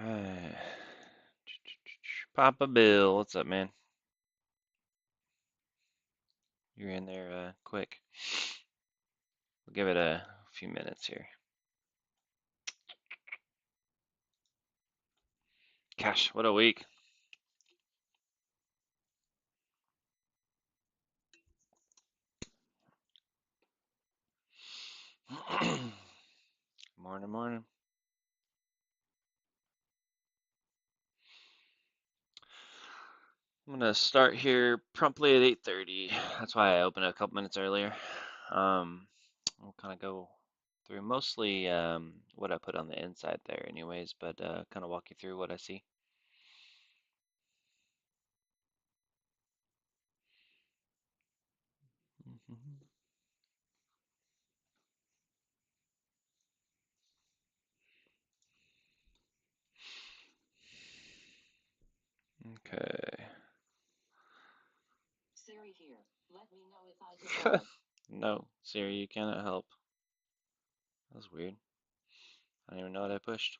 right. Papa Bill, what's up, man? You're in there quick. We'll give it a few minutes here. Gosh, what a week. Morning, morning. I'm gonna start here promptly at 8:30. That's why I opened it a couple minutes earlier. We'll kind of go through mostly what I put on the inside there, anyways, but kind of walk you through what I see. Okay. No, Siri, you cannot help. That's weird. I don't even know what I pushed.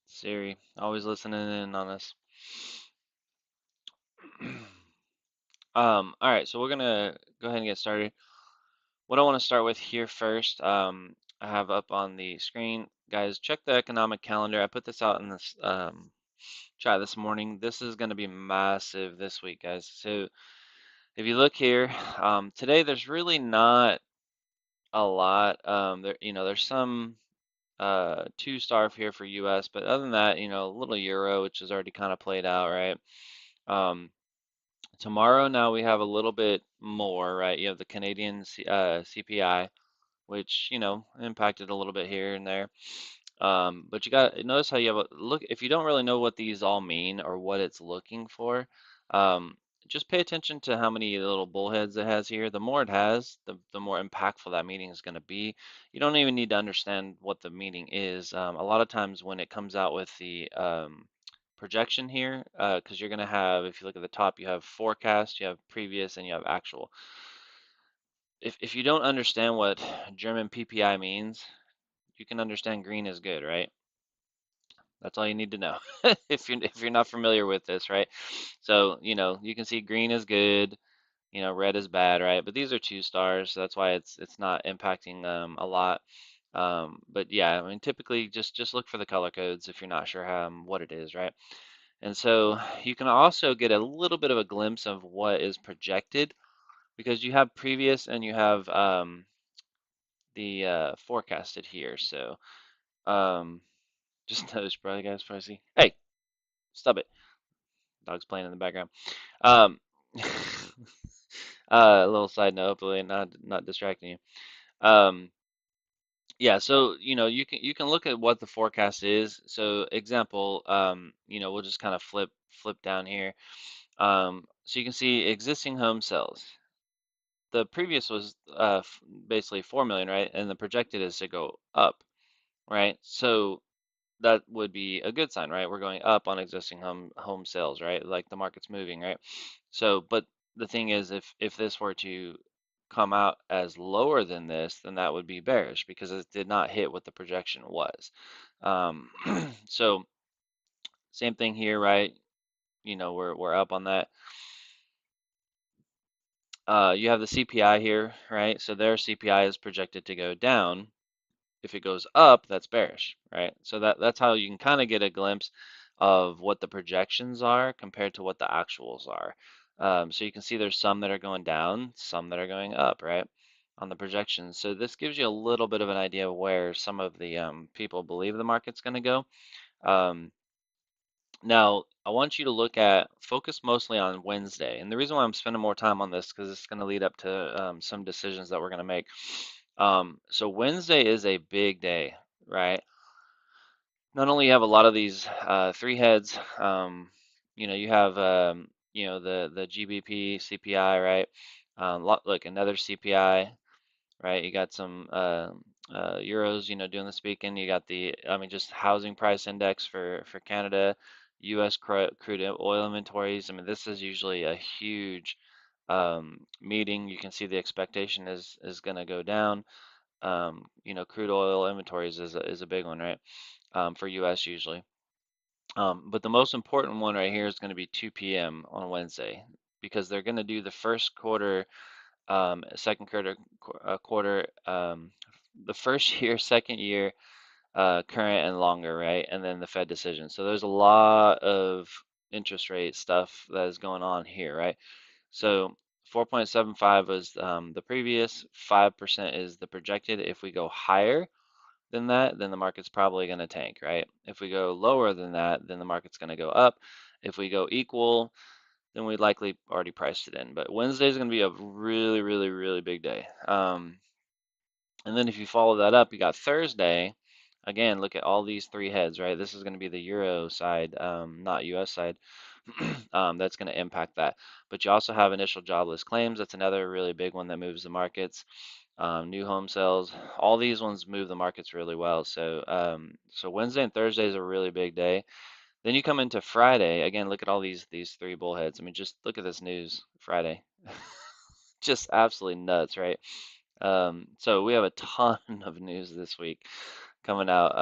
Siri, always listening in on us. All right, so we're gonna go ahead and get started. What I want to start with here first, I have up on the screen, guys, check the economic calendar. I put this out in this chat this morning. This is going to be massive this week, guys. So if you look here, today there's really not a lot. There's some two star here for US, but other than that, a little euro, which is already kind of played out, right? Um, Tomorrow now we have a little bit more, right? You have the Canadian CPI, which, impacted a little bit here and there. But you got notice how you have a look, if you don't really know what these all mean or what it's looking for, um, just pay attention to how many little bullheads it has here. The more it has, the more impactful that meeting is going to be. You don't even need to understand what the meeting is. A lot of times when it comes out with the projection here, because you're going to have, if you look at the top, you have forecast, you have previous, and you have actual. If you don't understand what German PPI means, you can understand green is good, right? That's all you need to know if you're not familiar with this, right? So, you can see green is good, red is bad, right? But these are two stars, so that's why it's not impacting a lot. But yeah, I mean, typically just look for the color codes if you're not sure what it is, right? And so you can also get a little bit of a glimpse of what is projected because you have previous and you have the forecasted here. So um, just notice, brother, guys, before I see. Hey, stop it. Dog's playing in the background. Um, a little side note, hopefully not distracting you. Um, yeah, so you can look at what the forecast is. So example, we'll just kind of flip down here. So you can see existing home sales. The previous was basically 4 million, right? And the projected is to go up, right? So that would be a good sign, right? We're going up on existing home sales, right? Like the market's moving, right? So, but the thing is, if this were to come out as lower than this, then that would be bearish because it did not hit what the projection was. Um, so same thing here, right? We're up on that. You have the CPI here, right? So their CPI is projected to go down. If it goes up, that's bearish, right? So that's how you can kind of get a glimpse of what the projections are compared to what the actuals are. So you can see there's some that are going down, some that are going up, right? On the projections. So this gives you a little bit of an idea of where some of the people believe the market's going to go. Um, Now, I want you to focus mostly on Wednesday. And the reason why I'm spending more time on this because it's going to lead up to some decisions that we're going to make. So Wednesday is a big day, right? Not only you have a lot of these three heads, you have the GBP, CPI, right? Look, another CPI, right? You got some euros, doing the speaking. You got just housing price index for Canada, U.S. crude oil inventories. I mean, this is usually a huge meeting. You can see the expectation is going to go down. Crude oil inventories is a big one, right? For US usually. But the most important one right here is going to be 2 p.m. on Wednesday because they're going to do the first quarter, second quarter, the first year, second year, current and longer, right? And then the Fed decision. So there's a lot of interest rate stuff that is going on here, right? So 4.75 was the previous, 5% is the projected. If we go higher than that, then the market's probably going to tank, right? If we go lower than that, then the market's going to go up. If we go equal, then we likely already priced it in. But Wednesday is going to be a really, really, really big day. And then if you follow that up, you got Thursday. Again, look at all these three heads, right? This is going to be the Euro side, not US side. That's going to impact that. But you also have initial jobless claims. That's another really big one that moves the markets. New home sales. All these ones move the markets really well. So Wednesday and Thursday is a really big day. Then you come into Friday. Again, look at all these three bullheads. I mean, just look at this news Friday. Just absolutely nuts, right? So we have a ton of news this week coming out.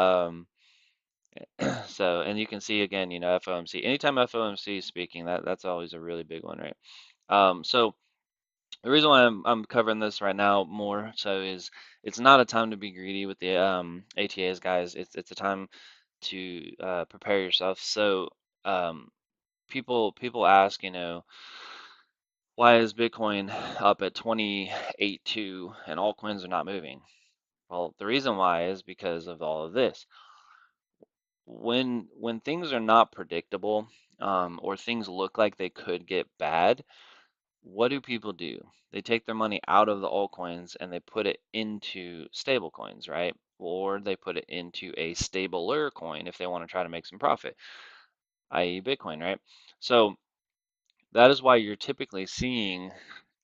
And you can see again, FOMC. Anytime FOMC is speaking, that's always a really big one, right? So the reason why I'm covering this right now more so is it's not a time to be greedy with the ATAs, guys. It's a time to prepare yourself. So people ask, why is Bitcoin up at 28.2 and altcoins are not moving? Well, the reason why is because of all of this. When things are not predictable, or things look like they could get bad, what do people do? They take their money out of the altcoins and they put it into stable coins, right? Or they put it into a stabler coin if they want to try to make some profit, i.e. Bitcoin, right? So that is why you're typically seeing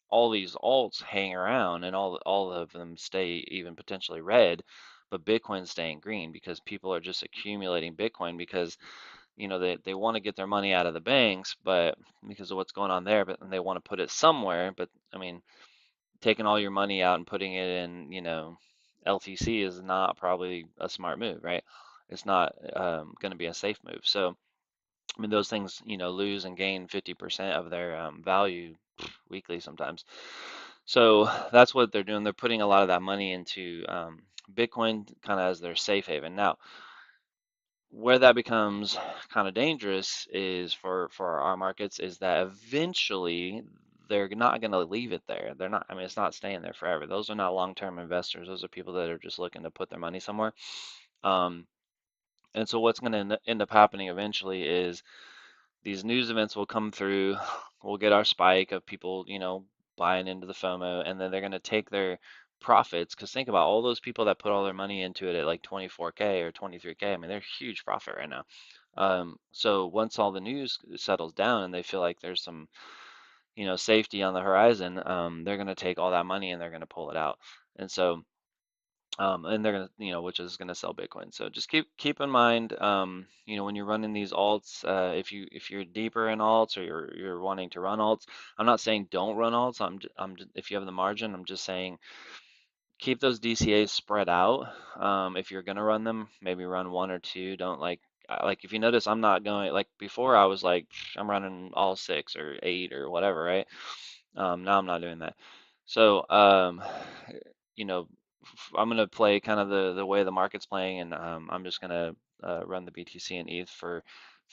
all these alts hang around and all of them stay even potentially red, but Bitcoin's staying green because people are just accumulating Bitcoin because they want to get their money out of the banks, but because of what's going on there, but they want to put it somewhere. But I mean, taking all your money out and putting it in, LTC is not probably a smart move, right? It's not going to be a safe move. So I mean, those things, lose and gain 50% of their value weekly sometimes. So that's what they're doing. They're putting a lot of that money into Bitcoin kind of as their safe haven. Now, where that becomes kind of dangerous is for our markets is that eventually they're not going to leave it there. They're not, I mean, it's not staying there forever. Those are not long-term investors. Those are people that are just looking to put their money somewhere. Um, and so what's going to end up happening eventually is these news events will come through. We'll get our spike of people, buying into the FOMO, and then they're going to take their profits. Because think about all those people that put all their money into it at like 24K or 23K. I mean, they're huge profit right now. So once all the news settles down and they feel like there's some, safety on the horizon, they're going to take all that money and they're going to pull it out. And so and they're gonna, which is gonna sell Bitcoin. So just keep in mind, when you're running these alts, if you're deeper in alts or you're wanting to run alts, I'm not saying don't run alts. If you have the margin, I'm just saying keep those DCAs spread out. If you're gonna run them, maybe run one or two. Don't like if you notice, I'm not going like before. I was like I'm running all six or eight or whatever, right? Now I'm not doing that. So, you know, I'm gonna play kind of the way the market's playing, and I'm just gonna run the BTC and ETH for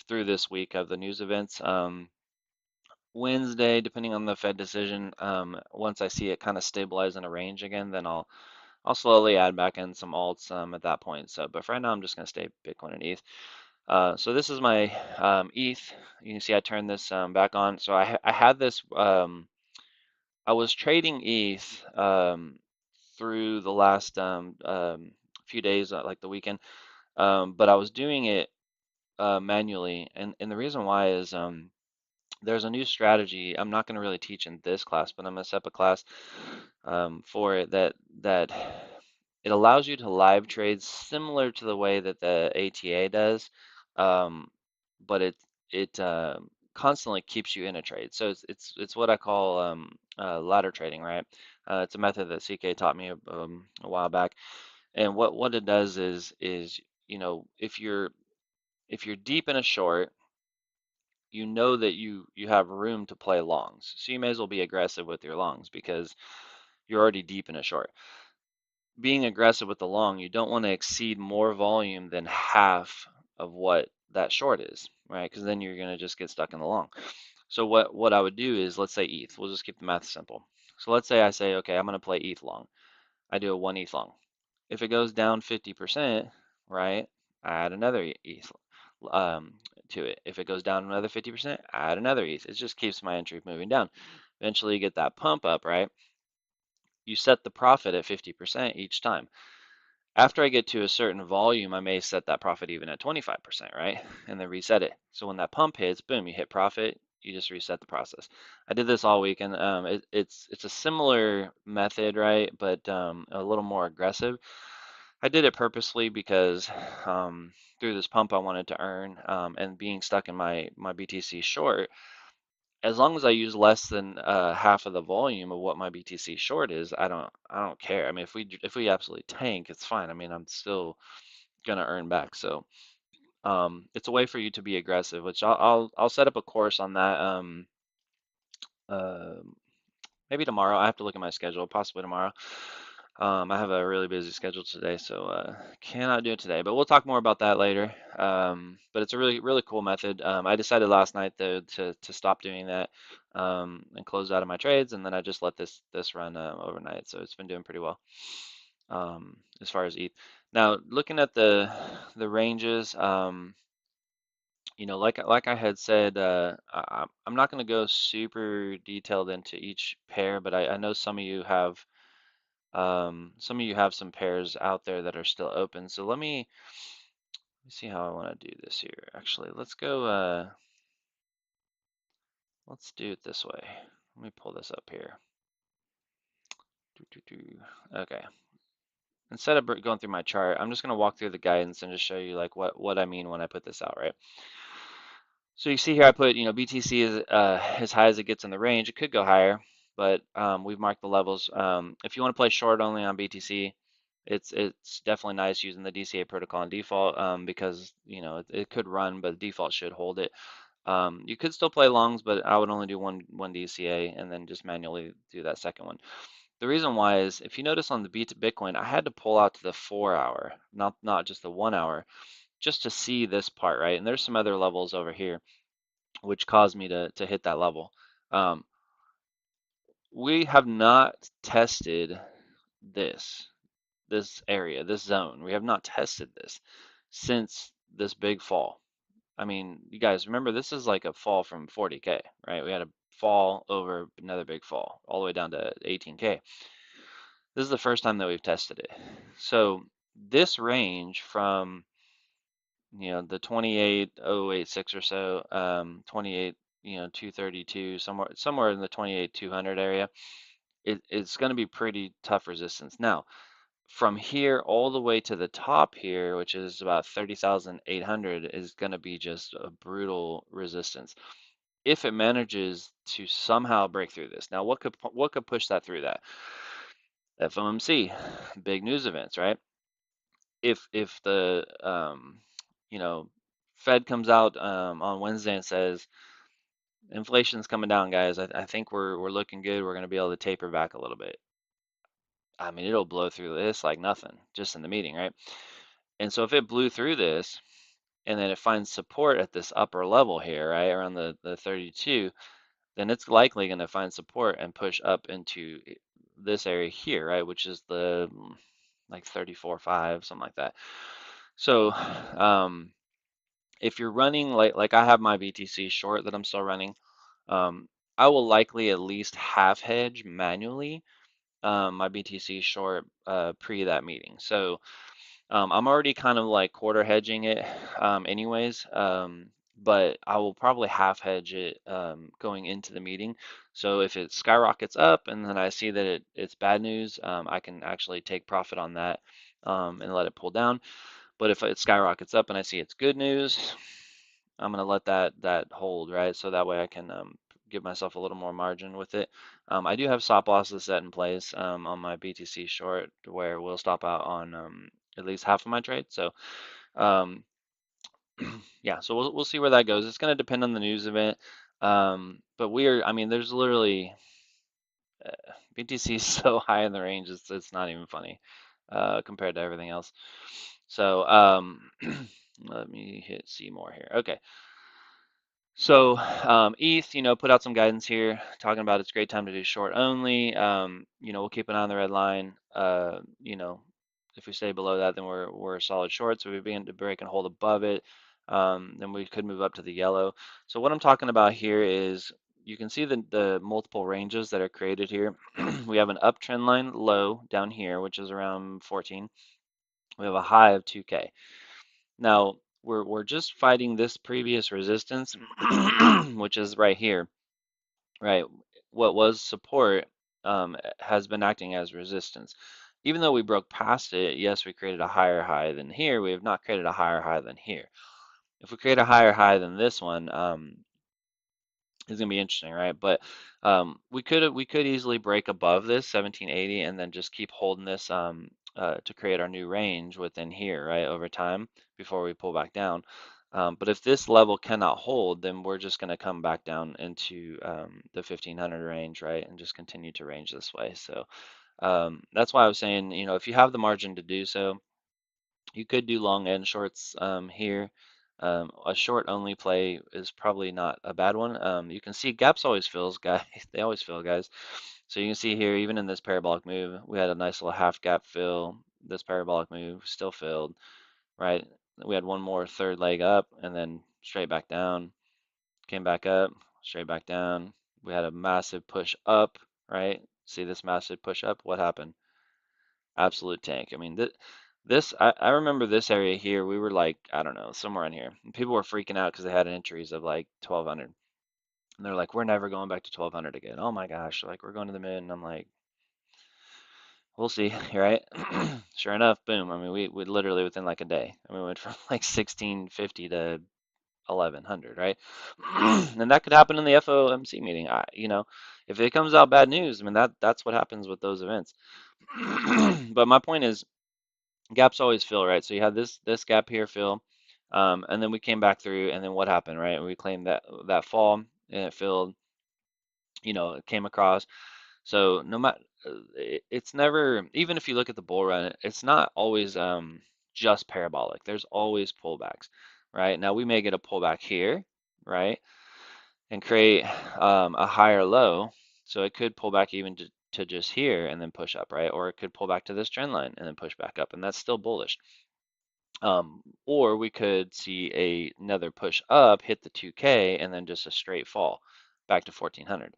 through this week of the news events. Wednesday, depending on the Fed decision, once I see it kind of stabilize in a range again, then I'll slowly add back in some alts at that point. So, but for right now, I'm just gonna stay Bitcoin and ETH. So this is my ETH. You can see I turned this back on. So I had this. I was trading ETH through the last few days, like the weekend, but I was doing it manually, and the reason why is there's a new strategy. I'm not going to really teach in this class, but I'm going to set up a class for it that it allows you to live trade similar to the way that the ATA does, um, but it constantly keeps you in a trade. So it's what I call ladder trading, right? It's a method that CK taught me a while back, and what it does is if you're deep in a short, you know that you have room to play longs, so you may as well be aggressive with your longs because you're already deep in a short. Being aggressive with the long, you don't want to exceed more volume than half of what that short is, right? Because then you're going to just get stuck in the long. So what I would do is, let's say ETH. We'll just keep the math simple. So let's say I say, okay, I'm going to play ETH long. I do a 1 ETH long. If it goes down 50%, right, I add another ETH um, to it. If it goes down another 50%, I add another ETH. It just keeps my entry moving down. Eventually you get that pump up, right? You set the profit at 50% each time. After I get to a certain volume, I may set that profit even at 25%, right? And then reset it. So when that pump hits, boom, you hit profit, you just reset the process. I did this all week, and it's a similar method, right? But a little more aggressive. I did it purposely because through this pump I wanted to earn, and being stuck in my BTC short, as long as I use less than half of the volume of what my BTC short is, I don't care. I mean, if we absolutely tank, it's fine. I mean, I'm still gonna earn back. So it's a way for you to be aggressive, which I'll set up a course on that. Uh, Maybe tomorrow. I have to look at my schedule, possibly tomorrow. I have a really busy schedule today, so cannot do it today. But we'll talk more about that later. But it's a really really cool method. I decided last night though to stop doing that and close out of my trades, and then I just let this run overnight. So it's been doing pretty well as far as ETH. Now looking at the ranges. Like I had said, I'm not going to go super detailed into each pair, but I know some of you have some pairs out there that are still open. So let me see how I want to do this here. Actually, let's do it this way. Let me pull this up here. Okay. Instead of going through my chart, I'm just going to walk through the guidance and just show you like what I mean when I put this out, right? So you see here I put, BTC is as high as it gets in the range. It could go higher, but we've marked the levels. If you want to play short only on BTC, it's definitely nice using the DCA protocol on default because it could run, but the default should hold it. You could still play longs, but I would only do one DCA and then just manually do that second one. The reason why is if you notice on the Bitcoin, I had to pull out to the 4 hour, not just the 1 hour, just to see this part, right? And there's some other levels over here which caused me to hit that level. Um, we have not tested this this area, this zone. We have not tested this since this big fall. I mean, you guys remember this is like a fall from 40K, right? We had a fall over another big fall all the way down to 18K. This is the first time that we've tested it. So this range from the 28,086 or so, 28, 232, somewhere in the 28,200 area, it's going to be pretty tough resistance. Now, from here all the way to the top here, which is about 30,800, is going to be just a brutal resistance. If it manages to somehow break through this. Now, what could push that through that? FOMC, big news events, right? If the you know Fed comes out on Wednesday and says inflation's coming down, guys, I think we're looking good. We're going to be able to taper back a little bit. I mean, it'll blow through this like nothing, just in the meeting, right? And so if it blew through this and then it finds support at this upper level here, right, around the 32, then it's likely going to find support and push up into this area here, right, which is the like 34.5, something like that. So if you're running like I have my BTC short that I'm still running, I will likely at least half hedge manually my BTC short pre that meeting. So I'm already kind of like quarter hedging it anyways, but I will probably half hedge it going into the meeting. So if it skyrockets up and then I see that it's bad news, I can actually take profit on that and let it pull down. But if it skyrockets up and I see it's good news, I'm gonna let that hold, right? So that way I can give myself a little more margin with it. I do have stop losses set in place on my BTC short where we'll stop out on at least half of my trade. So um, yeah, so we'll see where that goes. It's going to depend on the news event. But I mean, there's literally BTC is so high in the range, it's not even funny compared to everything else. So let me hit see more here. Okay. So ETH, put out some guidance here, talking about it's a great time to do short only. We'll keep an eye on the red line. If we stay below that, then we're a solid short. So if we begin to break and hold above it, then we could move up to the yellow. So what I'm talking about here is you can see the multiple ranges that are created here. We have an uptrend line low down here, which is around 14. We have a high of 2K. Now, we're just fighting this previous resistance, which is right here, right? What was support has been acting as resistance. Even though we broke past it, yes, we created a higher high than here. We have not created a higher high than here. If we create a higher high than this one, it's gonna be interesting, right? But we could easily break above this 1780 and then just keep holding this to create our new range within here, right, over time before we pull back down. But if this level cannot hold, then we're just going to come back down into the 1500 range, right, and just continue to range this way. So that's why I was saying, if you have the margin to do so, you could do long and shorts here. A short only play is probably not a bad one. You can see gaps always fills, guys. They always fill, guys. So you can see here, even in this parabolic move, we had a nice little half gap fill. This parabolic move still filled, right? We had one more third leg up and then straight back down, came back up, straight back down. We had a massive push up, right? See this massive push up? What happened? Absolute tank. I mean, I remember this area here. We were like, I don't know, somewhere in here. And people were freaking out because they had entries of like 1200. And they're like, we're never going back to 1200 again. Oh my gosh. Like, we're going to the mid. And I'm like, we'll see, right? Sure enough, boom. I mean, we literally within like a day. I mean, we went from like 1650 to 1100, right? And that could happen in the FOMC meeting. If it comes out bad news, I mean, that's what happens with those events. But my point is, gaps always fill, right? So you had this gap here fill, and then we came back through, and then what happened, right? We claimed that fall, and it filled, it came across. So no matter, it's never, even if you look at the bull run, it's not always just parabolic. There's always pullbacks, right? Now we may get a pullback here, right, and create a higher low. So it could pull back even to just here and then push up, right? Or it could pull back to this trend line and then push back up, and that's still bullish. Or we could see another push up, hit the 2K, and then just a straight fall back to 1400.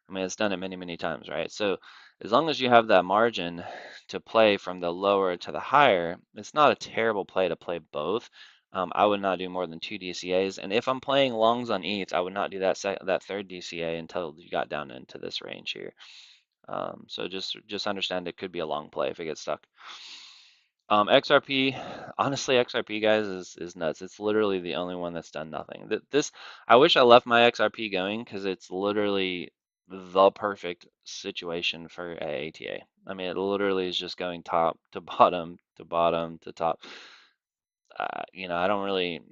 I mean, it's done it many, many times, right? So as long as you have that margin to play from the lower to the higher, it's not a terrible play to play both. I would not do more than 2 DCAs, and if I'm playing longs on ETH, I would not do that third DCA until you got down into this range here. So just understand it could be a long play if it gets stuck. XRP, honestly, XRP guys is nuts. It's literally the only one that's done nothing. I wish I left my XRP going because it's literally the perfect situation for AATA. I mean, it literally is just going top to bottom to bottom to top. I don't really.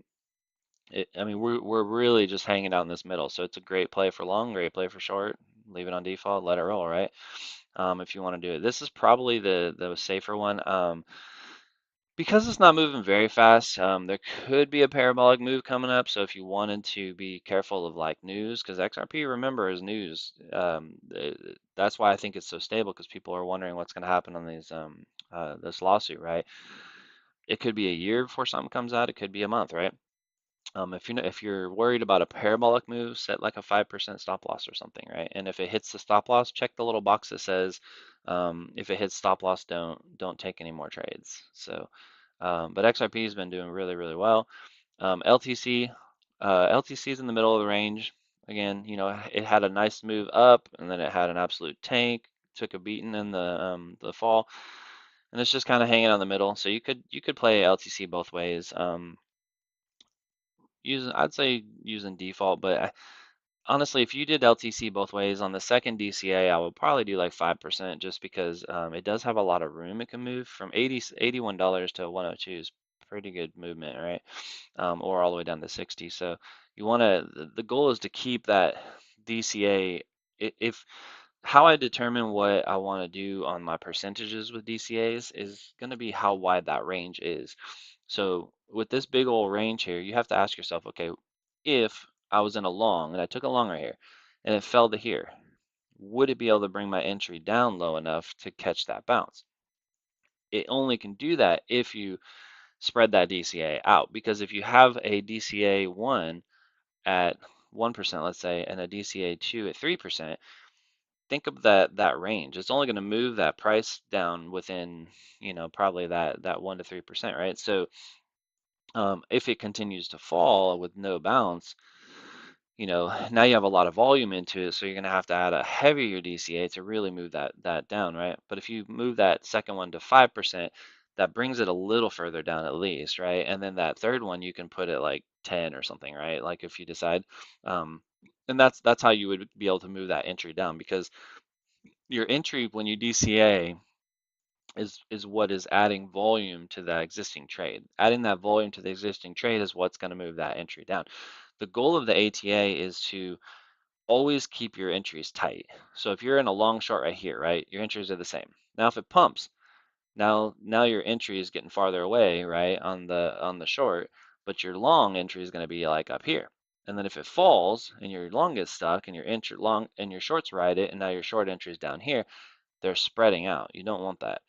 I mean, we're really just hanging out in this middle. So it's a great play for long, great play for short. Leave it on default, let it roll, right? If you want to do it, this is probably the safer one. Because it's not moving very fast, there could be a parabolic move coming up. So if you wanted to be careful of like news, because XRP, remember, is news. That's why I think it's so stable, because people are wondering what's going to happen on this lawsuit, right? It could be a year before something comes out. It could be a month, right? If you're worried about a parabolic move, set like a 5% stop loss or something, right? And if it hits the stop loss, check the little box that says, if it hits stop loss, don't take any more trades. So, but XRP has been doing really, really well. LTC, LTC is in the middle of the range. Again, it had a nice move up, and then it had an absolute tank, took a beating in the fall, and it's just kind of hanging out in the middle. So you could play LTC both ways. I'd say using default, but honestly, if you did LTC both ways on the second DCA, I would probably do like 5% just because it does have a lot of room. It can move from $81 to 102 is pretty good movement, right? Or all the way down to 60. So you want to, the goal is to keep that DCA. If how I determine what I want to do on my percentages with DCAs is going to be how wide that range is. So with this big old range here, you have to ask yourself, okay, if I was in a long and I took a long right here and it fell to here, would it be able to bring my entry down low enough to catch that bounce? It only can do that if you spread that DCA out, because if you have a DCA 1 at 1%, let's say, and a DCA 2 at 3%, think of that range. It's only going to move that price down within, probably that 1 to 3%, right? So if it continues to fall with no bounce, now you have a lot of volume into it, so you're going to have to add a heavier DCA to really move that down, right? But if you move that second one to 5%, that brings it a little further down at least, right? And then that third one you can put it like 10 or something, right? Like if you decide, um, and that's how you would be able to move that entry down, because your entry when you DCA is what is adding volume to that existing trade. Adding that volume to the existing trade is what's going to move that entry down. The goal of the ATA is to always keep your entries tight. So if you're in a long short right here, right, your entries are the same. Now if it pumps, now your entry is getting farther away, right, on the short, but your long entry is going to be like up here. And then if it falls and your long gets stuck and your entry long and your shorts ride it, and now your short entry is down here, they're spreading out. You don't want that,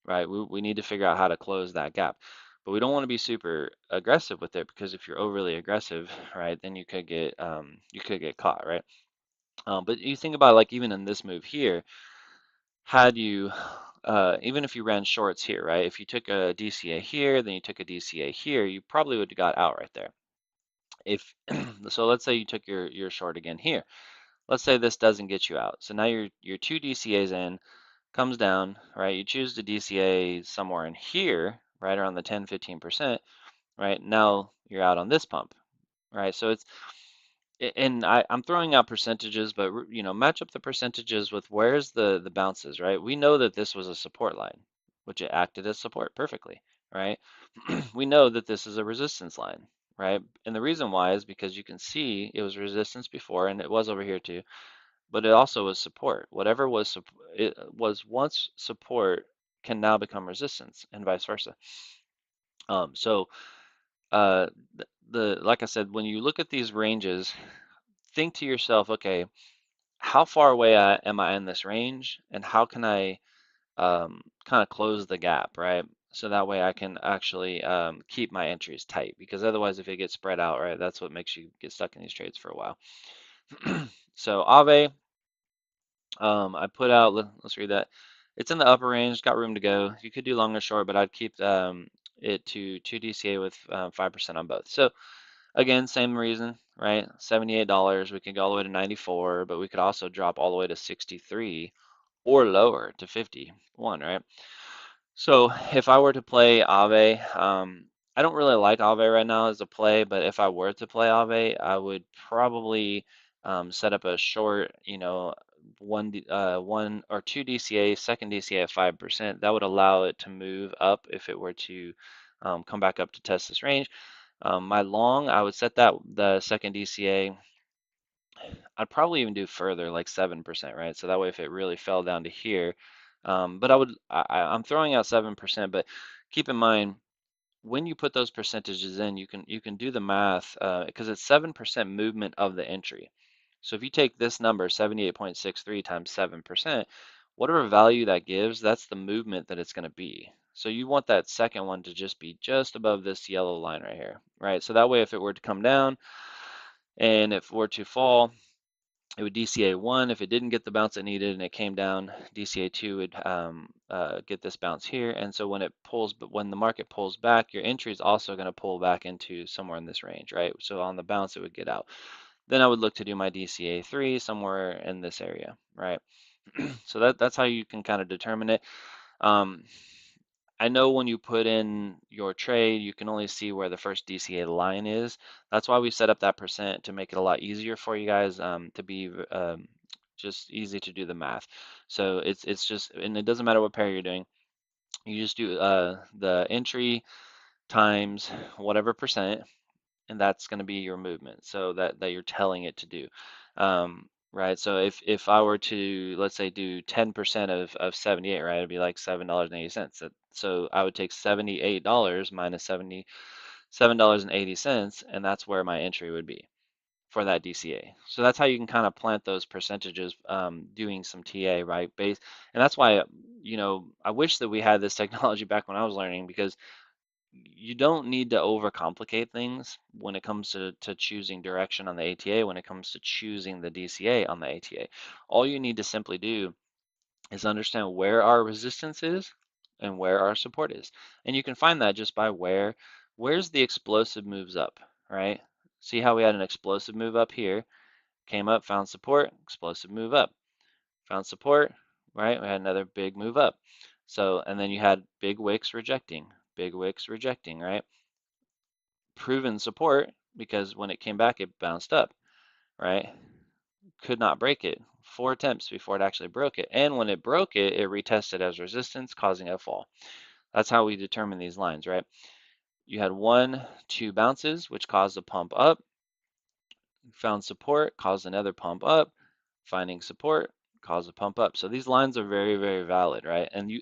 right? We need to figure out how to close that gap. But we don't want to be super aggressive with it, because if you're overly aggressive, right, then you could get caught, right? But you think about, like, even in this move here, had you even if you ran shorts here, right? If you took a DCA here, then you took a DCA here, you probably would have got out right there. If so, let's say you took your short again here. Let's say this doesn't get you out. So now your two DCAs in, comes down, right? You choose the DCA somewhere in here, right around the 10, 15%, right? Now you're out on this pump, right? So and I'm throwing out percentages, but match up the percentages with where's the bounces, right? We know that this was a support line, which it acted as support perfectly, right? We know that this is a resistance line, right? And the reason why is because you can see it was resistance before, and it was over here too, but it also was support. Whatever it was once support can now become resistance, and vice versa. So like I said, when you look at these ranges, think to yourself, okay, how far away am I in this range, and how can I kind of close the gap, right? So that way I can actually keep my entries tight, because otherwise, if it gets spread out, right, that's what makes you get stuck in these trades for a while. So Aave, I put out, let's read that. It's in the upper range, got room to go. You could do long or short, but I'd keep it to 2 DCA with 5% on both. So again, same reason, right? $78. We could go all the way to 94, but we could also drop all the way to 63 or lower to 51, right? So if I were to play Aave, I don't really like Aave right now as a play, but if I were to play Aave, I would probably set up a short, one or two DCA, second DCA at 5%. That would allow it to move up if it were to come back up to test this range. My long, I would set that the second DCA. I'd probably even do further, like 7%, right? So that way, if it really fell down to here, but I'm throwing out 7%, but keep in mind when you put those percentages in, you can do the math because it's 7% movement of the entry. So if you take this number, 78.63 times 7%, whatever value that gives, that's the movement that it's going to be. So you want that second one to just be just above this yellow line right here, right? So that way, if it were to come down and if it were to fall, it would DCA 1 if it didn't get the bounce it needed and it came down. DCA 2 would get this bounce here. And so when the market pulls back, your entry is also going to pull back into somewhere in this range, right? So on the bounce, it would get out. Then I would look to do my DCA 3 somewhere in this area, right? So that's how you can kind of determine it. Um, I know when you put in your trade, you can only see where the first DCA line is. That's why we set up that percent to make it a lot easier for you guys to be just easy to do the math. So it's just, and it doesn't matter what pair you're doing. You just do the entry times whatever percent, and that's going to be your movement. So that you're telling it to do. Right. So if I were to, let's say, do 10% of 78, right, it'd be like $7.80. So I would take $78 minus $77.80, and that's where my entry would be for that DCA. So that's how you can kind of plant those percentages, doing some TA, right? Base, and that's why, I wish that we had this technology back when I was learning, because you don't need to overcomplicate things when it comes to choosing direction on the ATA, when it comes to choosing the DCA on the ATA. All you need to simply do is understand where our resistance is and where our support is. And you can find that just by where's the explosive moves up, right? See how we had an explosive move up here, came up, found support, explosive move up, found support, right? We had another big move up. So, and then you had big wicks rejecting, right? Proven support, because when it came back, it bounced up, right? Could not break it. 4 attempts before it actually broke it. And when it broke it, it retested as resistance, causing a fall. That's how we determine these lines, right? You had 1, 2 bounces, which caused a pump up, found support, caused another pump up, finding support, caused a pump up. So these lines are very, very valid, right? And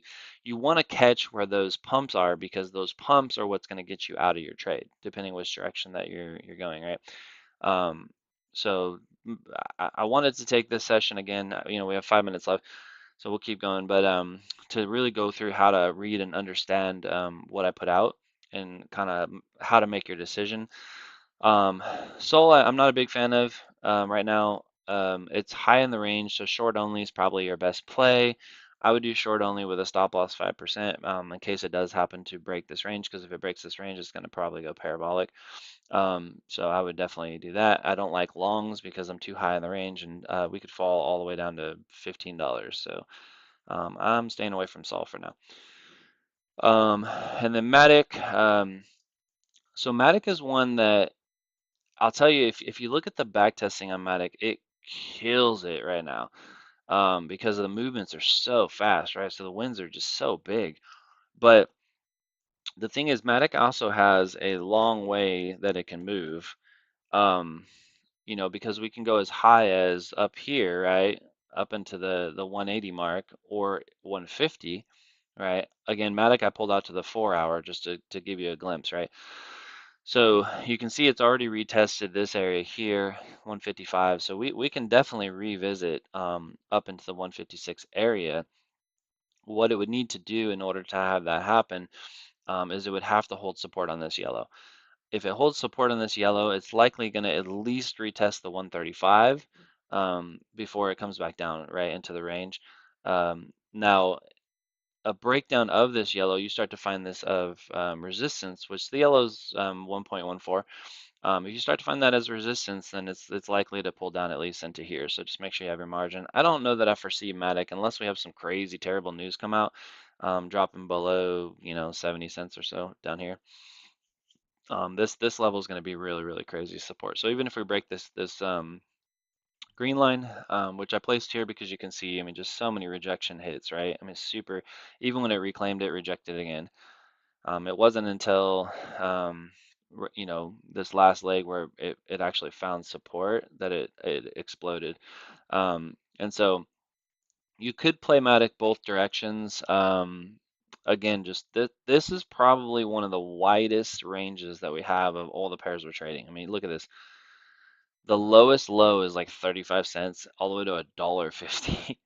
you want to catch where those pumps are, because those pumps are what's going to get you out of your trade, depending which direction that you're going, right? Um, so I wanted to take this session again. We have 5 minutes left, so we'll keep going. But to really go through how to read and understand what I put out, and kind of how to make your decision. Sol, I'm not a big fan of right now. It's high in the range, so short only is probably your best play. I would do short only with a stop loss 5%, in case it does happen to break this range, because if it breaks this range, it's going to probably go parabolic. So I would definitely do that. I don't like longs because I'm too high in the range, and we could fall all the way down to $15. So I'm staying away from Sol for now. And then Matic. So Matic is one that I'll tell you, if you look at the back testing on Matic, it kills it right now, because the movements are so fast, right? So the wins are just so big. But the thing is, Matic also has a long way that it can move. Um, because we can go as high as up here, right? Up into the 180 mark, or 150, right? Again, Matic I pulled out to the 4 hour just to give you a glimpse, right? So you can see it's already retested this area here, 155. So we can definitely revisit up into the 156 area. What it would need to do in order to have that happen, is it would have to hold support on this yellow. If it holds support on this yellow, it's likely going to at least retest the 135 before it comes back down right into the range. Now, a breakdown of this yellow, you start to find this of resistance, which the yellow's 1.14. If you start to find that as resistance, then it's likely to pull down at least into here. So just make sure you have your margin. I don't know that I foresee Matic, unless we have some crazy terrible news come out, dropping below 70 cents or so down here. This level is going to be really, really crazy support. So even if we break this green line, which I placed here because you can see, I mean, just so many rejection hits, right? I mean, super. Even when it reclaimed, it rejected again. It wasn't until this last leg where it actually found support that it exploded. And so you could play Matic both directions. Again, just this is probably one of the widest ranges that we have of all the pairs we're trading. I mean, look at this. The lowest low is like 35 cents all the way to $1.50.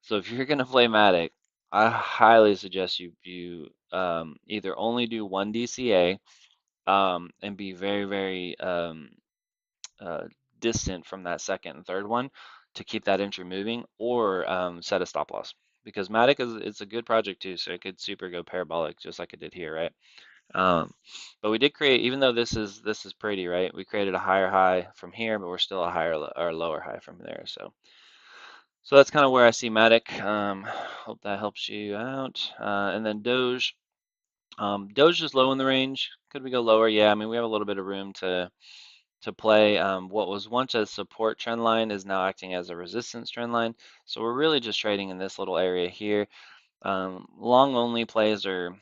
So if you're gonna play Matic, I highly suggest you either only do one DCA, and be very, very uh, distant from that second and third one to keep that entry moving, or set a stop loss, because Matic it's a good project too, so it could super go parabolic just like it did here, right? Um, but we did create, even though this is pretty, right? We created a higher high from here, but we're still a higher or lower high from there. So that's kind of where I see Matic. Hope that helps you out. And then Doge. Doge is low in the range. Could we go lower? Yeah, I mean we have a little bit of room to play. What was once a support trend line is now acting as a resistance trend line. So we're really just trading in this little area here. Long only plays are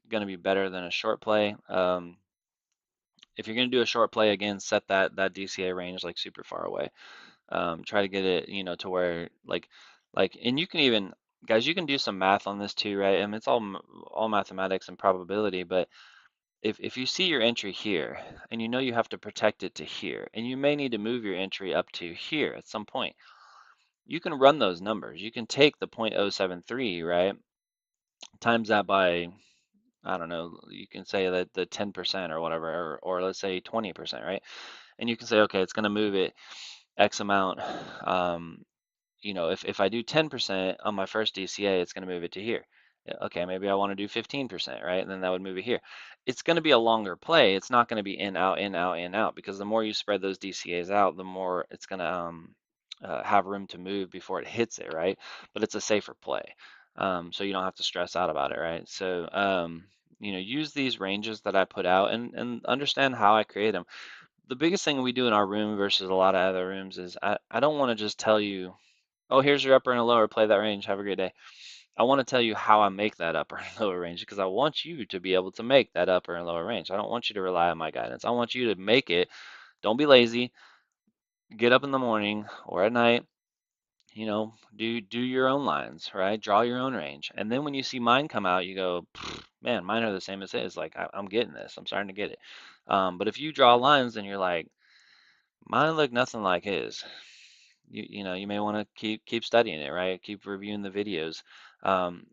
going to be better than a short play. If you're going to do a short play, again, set that DCA range like super far away. Try to get it, to where and you can even, guys, you can do some math on this too, right? I mean, it's all mathematics and probability, but if you see your entry here and you know you have to protect it to here, and you may need to move your entry up to here at some point, you can run those numbers. You can take the 0.073, right? Times that by, I don't know, you can say that the 10% or whatever, or let's say 20%, right? And you can say, okay, it's going to move it X amount. If I do 10% on my first DCA, it's going to move it to here. Okay, maybe I want to do 15%, right? And then that would move it here. It's going to be a longer play. It's not going to be in, out, in, out, in, out, because the more you spread those DCAs out, the more it's going to have room to move before it hits it, right? But it's a safer play. So you don't have to stress out about it, right? So, use these ranges that I put out and understand how I create them. The biggest thing we do in our room versus a lot of other rooms is I don't want to just tell you, oh, here's your upper and a lower, play that range, have a great day. I want to tell you how I make that upper and lower range because I want you to be able to make that upper and lower range. I don't want you to rely on my guidance. I want you to make it. Don't be lazy. Get up in the morning or at night, do your own lines, right? Draw your own range. And then when you see mine come out, you go, man, mine are the same as his. Like I'm getting this. I'm starting to get it. But if you draw lines and you're like, mine look nothing like his, you may want to keep studying it, right? Keep reviewing the videos.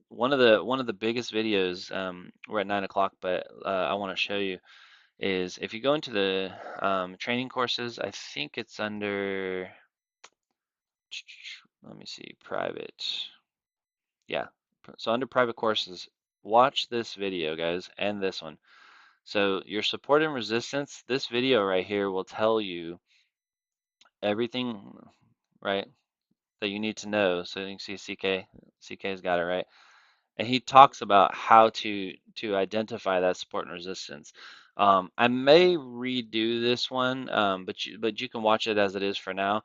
One of the biggest videos, we're at 9 o'clock, but I want to show you is if you go into the training courses, I think it's under, let me see, private. Yeah, so under private courses, watch this video, guys, and this one. So your support and resistance, this video right here will tell you everything, right, that you need to know. So you can see CK's got it right, and he talks about how to identify that support and resistance. I may redo this one, but you can watch it as it is for now,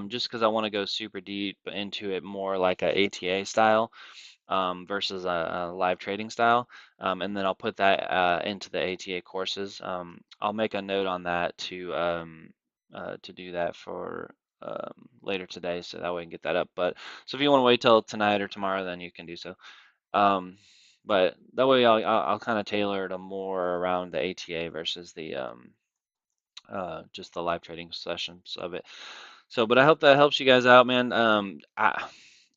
just because I want to go super deep into it more like a ATA style versus a live trading style, and then I'll put that into the ATA courses. I'll make a note on that to do that for later today, so that way I can get that up. But so if you want to wait till tonight or tomorrow, then you can do so. Um, but that way I'll kind of tailor it more around the ATA versus the just the live trading sessions of it. So, but I hope that helps you guys out, man.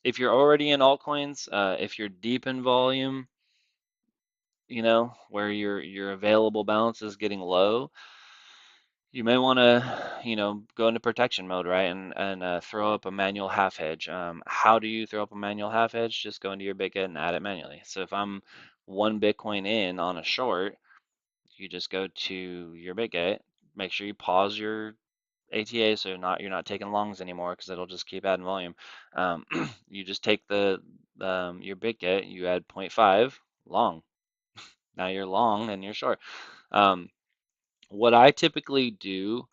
If you're already in altcoins, if you're deep in volume, where your available balance is getting low, you may want to, go into protection mode, right? And throw up a manual half hedge. How do you throw up a manual half hedge? Just go into your Bitget and add it manually. So if I'm 1 Bitcoin in on a short, you just go to your Bitget, make sure you pause your ATA, so you're not taking longs anymore because it'll just keep adding volume. You just take your Bitget, you add zero point 0.5 long. Now you're long and you're short. Um, what I typically do,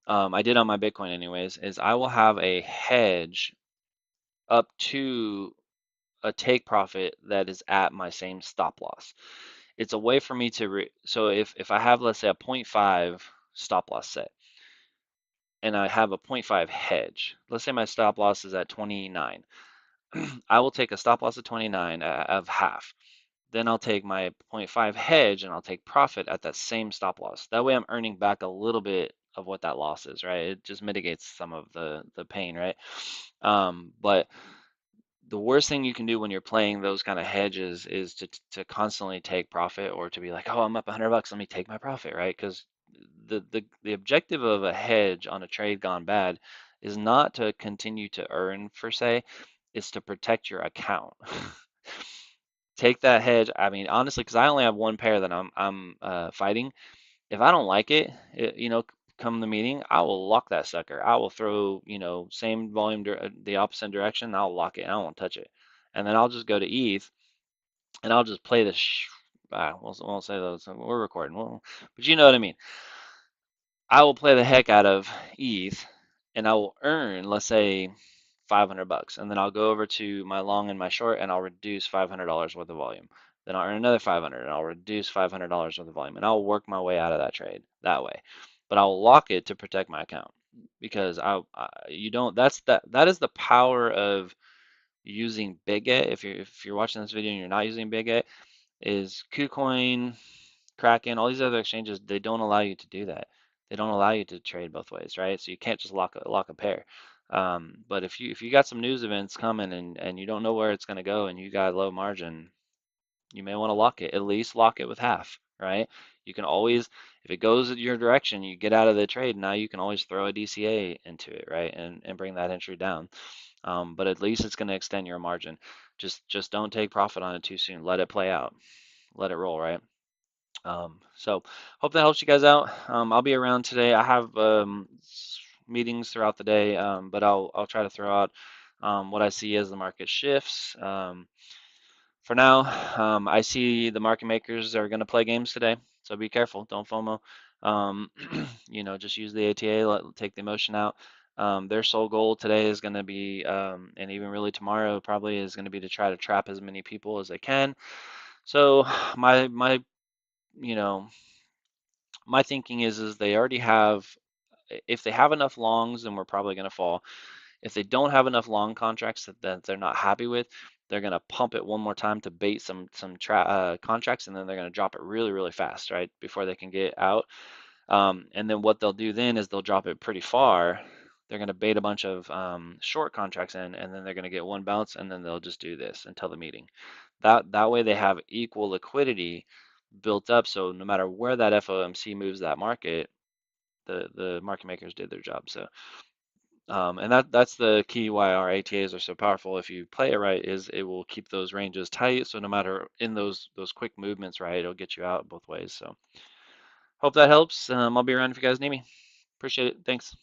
I did on my Bitcoin anyways, is I will have a hedge up to a take profit that is at my same stop loss. It's a way for me to so if I have, let's say, a zero point 0.5 stop loss set and I have a zero point 0.5 hedge, let's say my stop loss is at 29. I will take a stop loss of 29 of half. Then I'll take my zero point 0.5 hedge and I'll take profit at that same stop loss. That way I'm earning back a little bit of what that loss is, right? It just mitigates some of the pain, right? But the worst thing you can do when you're playing those kind of hedges is to constantly take profit, or to be like, oh, I'm up $100, let me take my profit, right? Because the objective of a hedge on a trade gone bad is not to continue to earn per se, it's to protect your account. Take that hedge. I mean, honestly, because I only have one pair that I'm fighting. If I don't like it, come the meeting, I will lock that sucker. I will throw, same volume, the opposite direction. I'll lock it. I won't touch it, and then I'll just go to ETH and I'll just play this We'll say those. We're recording. But you know what I mean. I will play the heck out of ETH, and I will earn, let's say, 500 bucks, and then I'll go over to my long and my short, and I'll reduce $500 worth of volume. Then I'll earn another 500, and I'll reduce $500 worth of volume, and I'll work my way out of that trade that way. But I'll lock it to protect my account because you don't. That is the power of using Bitget. If you're watching this video and you're not using Bitget, is KuCoin, Kraken, all these other exchanges, they don't allow you to do that. They don't allow you to trade both ways, right? So you can't just lock a pair. But if you got some news events coming and you don't know where it's going to go and you got a low margin, you may want to lock it. At least lock it with half, right? You can always, if it goes in your direction, you get out of the trade. Now you can always throw a DCA into it, right? And bring that entry down. But at least it's going to extend your margin. Just don't take profit on it too soon. Let it play out. Let it roll, right? So hope that helps you guys out. I'll be around today. I have meetings throughout the day, but I'll try to throw out what I see as the market shifts. For now, I see the market makers are going to play games today, so be careful. Don't FOMO. Just use the ATA, take the emotion out. Their sole goal today is going to be, and even really tomorrow probably is going to be to try to trap as many people as they can. So my you know my thinking is they already have, if they have enough longs, then we're probably going to fall. If they don't have enough long contracts that they're not happy with, they're going to pump it one more time to bait some contracts, and then they're going to drop it really really fast, right, before they can get out. And then what they'll do then is they'll drop it pretty far. They're going to bait a bunch of short contracts in, and then they're going to get one bounce, and then they'll just do this until the meeting. That way they have equal liquidity built up, so no matter where that FOMC moves that market, the market makers did their job. So and that's the key why our ATAs are so powerful. If you play it right, is it will keep those ranges tight. So no matter in those quick movements, right, it'll get you out both ways. So hope that helps. I'll be around if you guys need me. Appreciate it. Thanks.